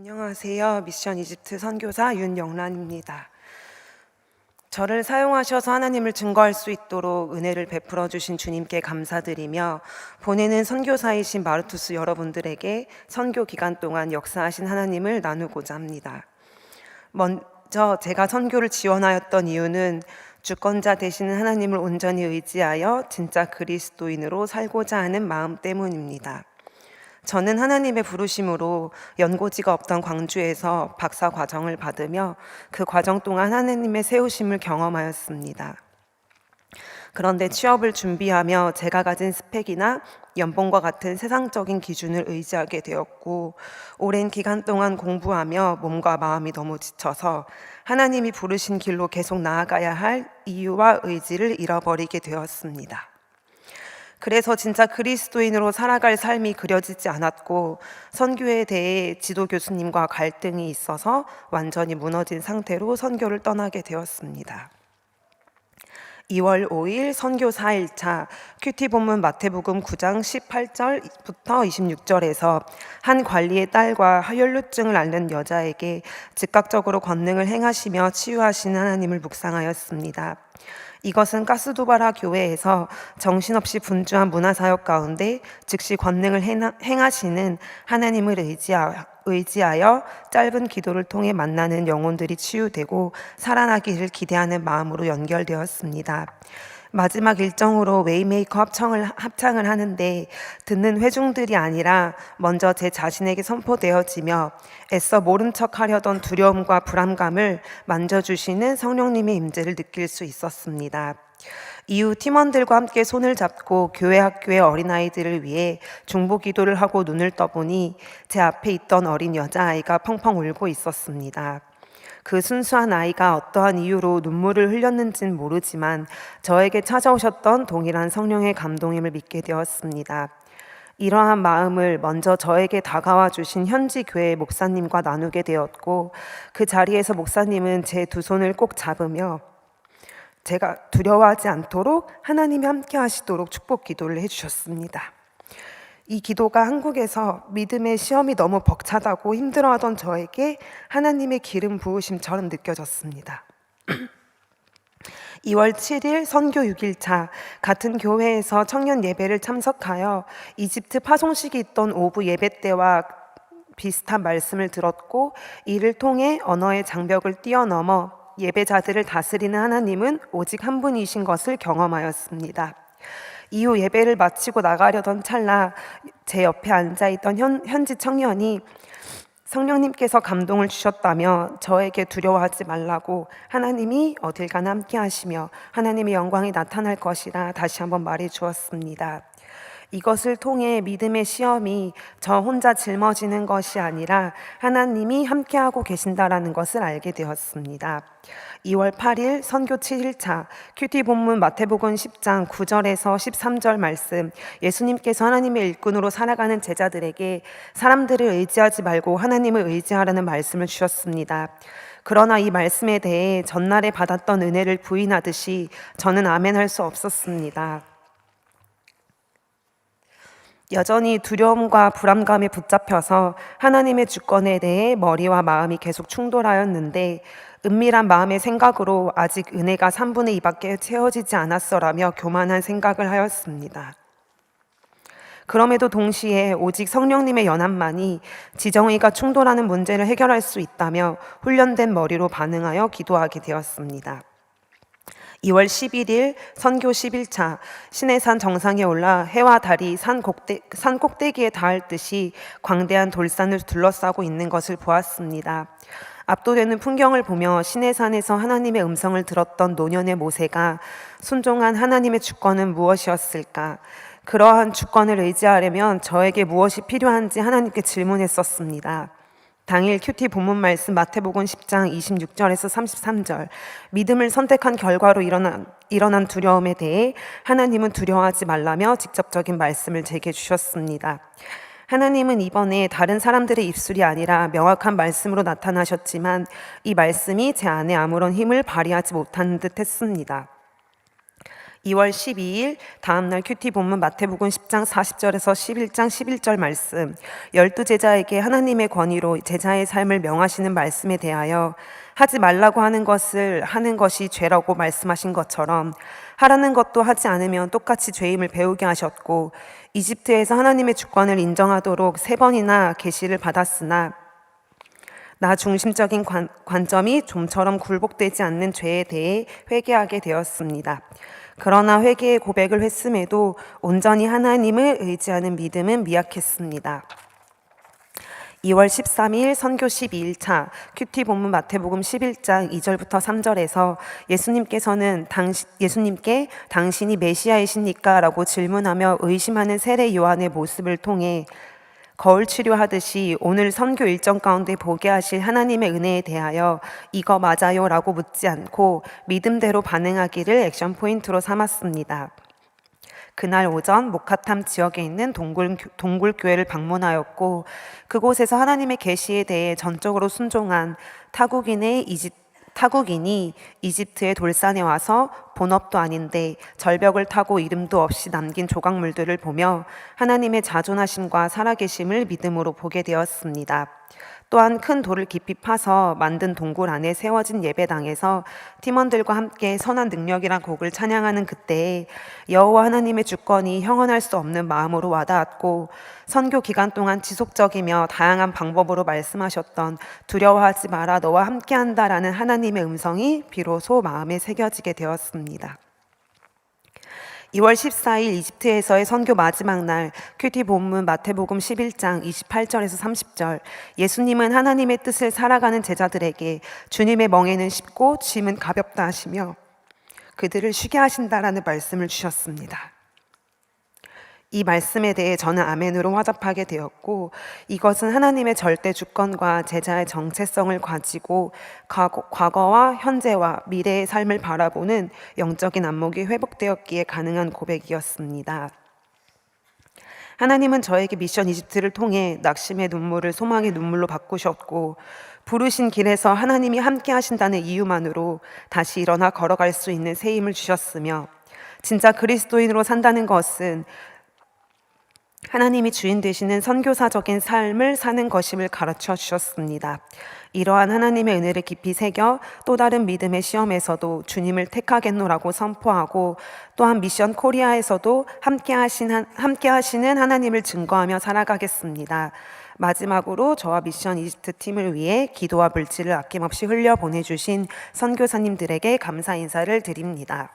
안녕하세요. 미션 이집트 선교사 윤영란입니다. 저를 사용하셔서 하나님을 증거할 수 있도록 은혜를 베풀어 주신 주님께 감사드리며 보내는 선교사이신 마르투스 여러분들에게 선교 기간 동안 역사하신 하나님을 나누고자 합니다. 먼저 제가 선교를 지원하였던 이유는 주권자 되시는 하나님을 온전히 의지하여 진짜 그리스도인으로 살고자 하는 마음 때문입니다. 저는 하나님의 부르심으로 연고지가 없던 광주에서 박사 과정을 받으며 그 과정 동안 하나님의 세우심을 경험하였습니다. 그런데 취업을 준비하며 제가 가진 스펙이나 연봉과 같은 세상적인 기준을 의지하게 되었고, 오랜 기간 동안 공부하며 몸과 마음이 너무 지쳐서 하나님이 부르신 길로 계속 나아가야 할 이유와 의지를 잃어버리게 되었습니다. 그래서 진짜 그리스도인으로 살아갈 삶이 그려지지 않았고, 선교에 대해 지도 교수님과 갈등이 있어서 완전히 무너진 상태로 선교를 떠나게 되었습니다. 2월 5일 선교 4일차 큐티 본문 마태복음 9장 18절부터 26절에서 한 관리의 딸과 하혈루증을 앓는 여자에게 즉각적으로 권능을 행하시며 치유하시는 하나님을 묵상하였습니다. 이것은 가스두바라 교회에서 정신없이 분주한 문화사역 가운데 즉시 권능을 행하시는 하나님을 의지하여 짧은 기도를 통해 만나는 영혼들이 치유되고 살아나기를 기대하는 마음으로 연결되었습니다. 마지막 일정으로 웨이메이커 합창을 하는데 듣는 회중들이 아니라 먼저 제 자신에게 선포되어지며 애써 모른 척 하려던 두려움과 불안감을 만져주시는 성령님의 임재를 느낄 수 있었습니다. 이후 팀원들과 함께 손을 잡고 교회 학교의 어린아이들을 위해 중보 기도를 하고 눈을 떠보니 제 앞에 있던 어린 여자아이가 펑펑 울고 있었습니다. 그 순수한 아이가 어떠한 이유로 눈물을 흘렸는지는 모르지만 저에게 찾아오셨던 동일한 성령의 감동임을 믿게 되었습니다. 이러한 마음을 먼저 저에게 다가와 주신 현지 교회 목사님과 나누게 되었고, 그 자리에서 목사님은 제 두 손을 꼭 잡으며 제가 두려워하지 않도록 하나님이 함께 하시도록 축복 기도를 해주셨습니다. 이 기도가 한국에서 믿음의 시험이 너무 벅차다고 힘들어하던 저에게 하나님의 기름 부으심처럼 느껴졌습니다. 2월 7일 선교 6일차 같은 교회에서 청년 예배를 참석하여 이집트 파송식이 있던 오후 예배 때와 비슷한 말씀을 들었고, 이를 통해 언어의 장벽을 뛰어넘어 예배자들을 다스리는 하나님은 오직 한 분이신 것을 경험하였습니다. 이후 예배를 마치고 나가려던 찰나 제 옆에 앉아있던 현지 청년이 성령님께서 감동을 주셨다며 저에게 두려워하지 말라고, 하나님이 어딜 가나 함께 하시며 하나님의 영광이 나타날 것이라 다시 한번 말해 주었습니다. 이것을 통해 믿음의 시험이 저 혼자 짊어지는 것이 아니라 하나님이 함께하고 계신다라는 것을 알게 되었습니다. 2월 8일 선교 7일차 큐티 본문 마태복음 10장 9절에서 13절 말씀, 예수님께서 하나님의 일꾼으로 살아가는 제자들에게 사람들을 의지하지 말고 하나님을 의지하라는 말씀을 주셨습니다. 그러나 이 말씀에 대해 전날에 받았던 은혜를 부인하듯이 저는 아멘할 수 없었습니다. 여전히 두려움과 불안감에 붙잡혀서 하나님의 주권에 대해 머리와 마음이 계속 충돌하였는데, 은밀한 마음의 생각으로 아직 은혜가 3분의 2밖에 채워지지 않았어라며 교만한 생각을 하였습니다. 그럼에도 동시에 오직 성령님의 연합만이 지정의가 충돌하는 문제를 해결할 수 있다며 훈련된 머리로 반응하여 기도하게 되었습니다. 2월 11일 선교 11차 시내산 정상에 올라 해와 달이 산 꼭대기에 닿을 듯이 광대한 돌산을 둘러싸고 있는 것을 보았습니다. 압도되는 풍경을 보며 시내산에서 하나님의 음성을 들었던 노년의 모세가 순종한 하나님의 주권은 무엇이었을까? 그러한 주권을 의지하려면 저에게 무엇이 필요한지 하나님께 질문했었습니다. 당일 큐티 본문 말씀 마태복음 10장 26절에서 33절, 믿음을 선택한 결과로 일어난 두려움에 대해 하나님은 두려워하지 말라며 직접적인 말씀을 제게 주셨습니다. 하나님은 이번에 다른 사람들의 입술이 아니라 명확한 말씀으로 나타나셨지만 이 말씀이 제 안에 아무런 힘을 발휘하지 못한 듯 했습니다. 2월 12일 다음날 큐티 본문 마태복음 10장 40절에서 11장 11절 말씀, 12제자에게 하나님의 권위로 제자의 삶을 명하시는 말씀에 대하여 하지 말라고 하는 것을 하는 것이 죄라고 말씀하신 것처럼 하라는 것도 하지 않으면 똑같이 죄임을 배우게 하셨고, 이집트에서 하나님의 주권을 인정하도록 3번이나 계시를 받았으나 나 중심적인 관점이 좀처럼 굴복되지 않는 죄에 대해 회개하게 되었습니다. 그러나 회개의 고백을 했음에도 온전히 하나님을 의지하는 믿음은 미약했습니다. 2월 13일 선교 12일차 큐티 본문 마태복음 11장 2절부터 3절에서 예수님께 당신이 메시아이십니까? 라고 질문하며 의심하는 세례 요한의 모습을 통해 거울 치료하듯이 오늘 선교 일정 가운데 보게 하실 하나님의 은혜에 대하여 이거 맞아요? 라고 묻지 않고 믿음대로 반응하기를 액션 포인트로 삼았습니다. 그날 오전 모카탐 지역에 있는 동굴교회를 방문하였고, 그곳에서 하나님의 계시에 대해 전적으로 순종한 타국인이 이집트의 돌산에 와서 본업도 아닌데 절벽을 타고 이름도 없이 남긴 조각물들을 보며 하나님의 자존하심과 살아계심을 믿음으로 보게 되었습니다. 또한 큰 돌을 깊이 파서 만든 동굴 안에 세워진 예배당에서 팀원들과 함께 선한 능력이란 곡을 찬양하는 그때에 여호와 하나님의 주권이 형언할 수 없는 마음으로 와닿았고, 선교 기간 동안 지속적이며 다양한 방법으로 말씀하셨던 두려워하지 마라 너와 함께한다라는 하나님의 음성이 비로소 마음에 새겨지게 되었습니다. 2월 14일 이집트에서의 선교 마지막 날 큐티 본문 마태복음 11장 28절에서 30절, 예수님은 하나님의 뜻을 살아가는 제자들에게 주님의 멍에는 쉽고 짐은 가볍다 하시며 그들을 쉬게 하신다라는 말씀을 주셨습니다. 이 말씀에 대해 저는 아멘으로 화답하게 되었고, 이것은 하나님의 절대 주권과 제자의 정체성을 가지고 과거와 현재와 미래의 삶을 바라보는 영적인 안목이 회복되었기에 가능한 고백이었습니다. 하나님은 저에게 미션 이집트를 통해 낙심의 눈물을 소망의 눈물로 바꾸셨고, 부르신 길에서 하나님이 함께 하신다는 이유만으로 다시 일어나 걸어갈 수 있는 새 힘을 주셨으며, 진짜 그리스도인으로 산다는 것은 하나님이 주인 되시는 선교사적인 삶을 사는 것임을 가르쳐 주셨습니다. 이러한 하나님의 은혜를 깊이 새겨 또 다른 믿음의 시험에서도 주님을 택하겠노라고 선포하고, 또한 미션 코리아에서도 함께 하시는 하나님을 증거하며 살아가겠습니다. 마지막으로 저와 미션 이집트 팀을 위해 기도와 물질을 아낌없이 흘려 보내주신 선교사님들에게 감사 인사를 드립니다.